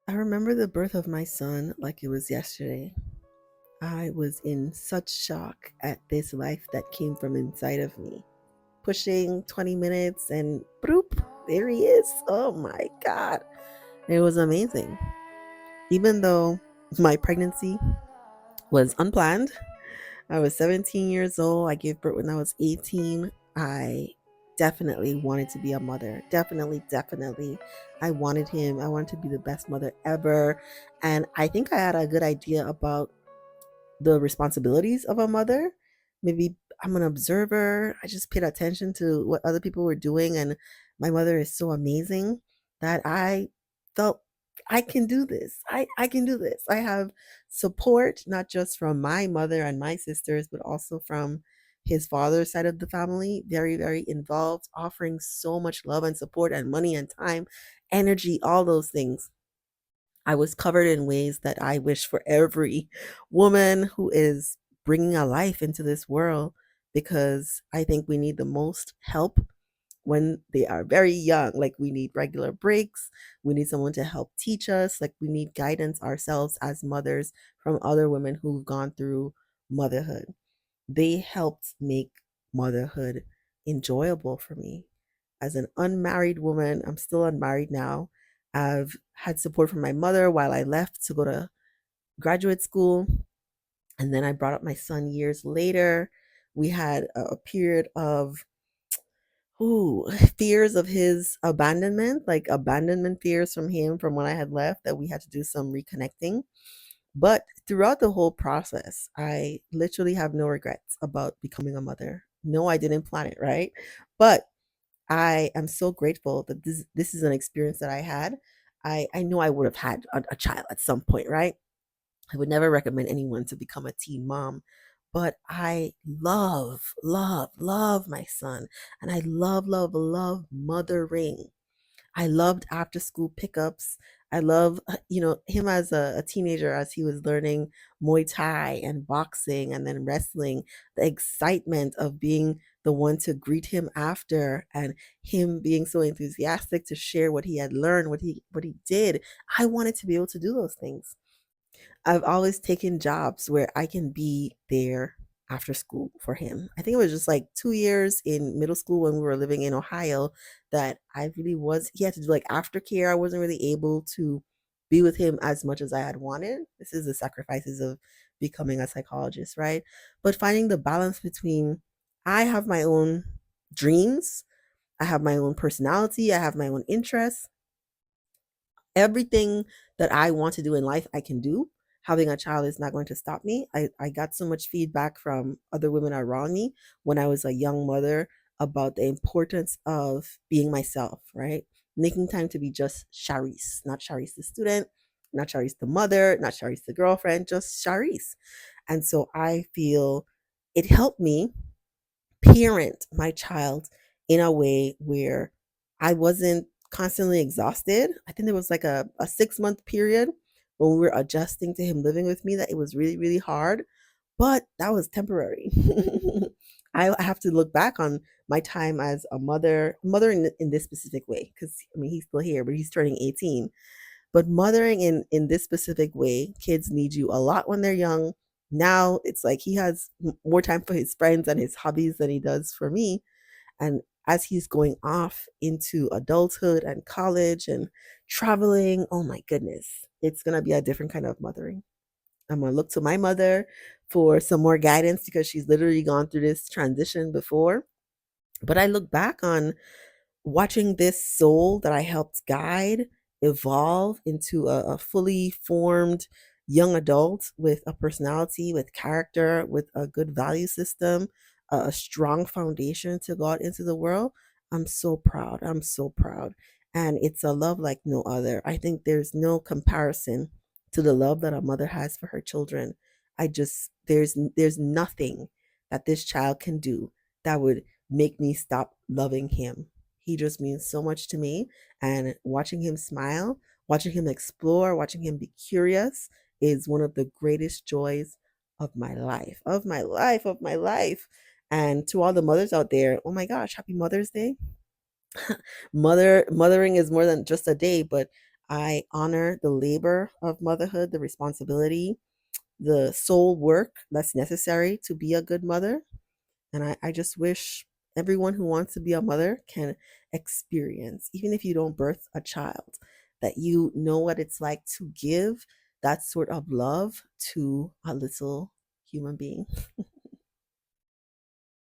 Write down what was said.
I remember the birth of my son like it was yesterday. I was in such shock at this life that came from inside of me. Pushing 20 minutes and bloop, there he is. Oh my God. It was amazing. Even though my pregnancy was unplanned, I was 17 years old. I gave birth when I was 18. I definitely wanted to be a mother. Definitely, definitely. I wanted him. I wanted to be the best mother ever. And I think I had a good idea about the responsibilities of a mother. Maybe I'm an observer. I just paid attention to what other people were doing. And my mother is so amazing that I felt I can do this. I can do this. I have support, not just from my mother and my sisters, but also from his father's side of the family. Very, very involved, offering so much love and support and money and time, energy, all those things. I was covered in ways that I wish for every woman who is bringing a life into this world, because I think we need the most help when they are very young. Like, we need regular breaks. We need someone to help teach us. Like, we need guidance ourselves as mothers from other women who've gone through motherhood. They helped make motherhood enjoyable for me. As an unmarried woman, I'm still unmarried now. I've had support from my mother while I left to go to graduate school. And then I brought up my son years later. We had a period of ooh, fears of his abandonment, like abandonment fears from him from when I had left, that we had to do some reconnecting. But throughout the whole process, I literally have no regrets about becoming a mother. No, I didn't plan it, right? But I am so grateful that this is an experience that I had. I know I would have had a child at some point, right? I would never recommend anyone to become a teen mom, but I love, love, love my son, and I love, love, love mothering. I loved after school pickups. I love, him as a teenager, as he was learning Muay Thai and boxing and then wrestling, the excitement of being the one to greet him after, and him being so enthusiastic to share what he had learned, what he did. I wanted to be able to do those things. I've always taken jobs where I can be there after school for him. I think it was just like 2 years in middle school when we were living in Ohio that I really was, he had to do like aftercare. I wasn't really able to be with him as much as I had wanted. This is the sacrifices of becoming a psychologist, right? But finding the balance between I have my own dreams, I have my own personality, I have my own interests. Everything that I want to do in life, I can do. Having a child is not going to stop me. I got so much feedback from other women around me when I was a young mother about the importance of being myself, right? Making time to be just Charisse, not Charisse the student, not Charisse the mother, not Charisse the girlfriend, just Charisse. And so I feel it helped me parent my child in a way where I wasn't constantly exhausted. I think there was like a 6 month period when we were adjusting to him living with me that it was really, really hard, but that was temporary. I have to look back on my time as a mother in this specific way, because I mean, he's still here, but he's turning 18. But mothering in this specific way, kids need you a lot when they're young. Now it's like he has more time for his friends and his hobbies than he does for me. And as he's going off into adulthood and college and traveling, oh my goodness, it's going to be a different kind of mothering. I'm going to look to my mother for some more guidance because she's literally gone through this transition before. But I look back on watching this soul that I helped guide evolve into a fully formed young adult with a personality, with character, with a good value system, a strong foundation to go out into the world. I'm so proud. I'm so proud. And it's a love like no other. I think there's no comparison to the love that a mother has for her children. There's nothing that this child can do that would make me stop loving him. He just means so much to me. And watching him smile, watching him explore, watching him be curious is one of the greatest joys of my life, of my life, of my life. And to all the mothers out there, oh my gosh, happy Mother's Day. Mothering is more than just a day, but I honor the labor of motherhood, the responsibility, the soul work that's necessary to be a good mother. And I just wish everyone who wants to be a mother can experience, even if you don't birth a child, that you know what it's like to give that sort of love to a little human being.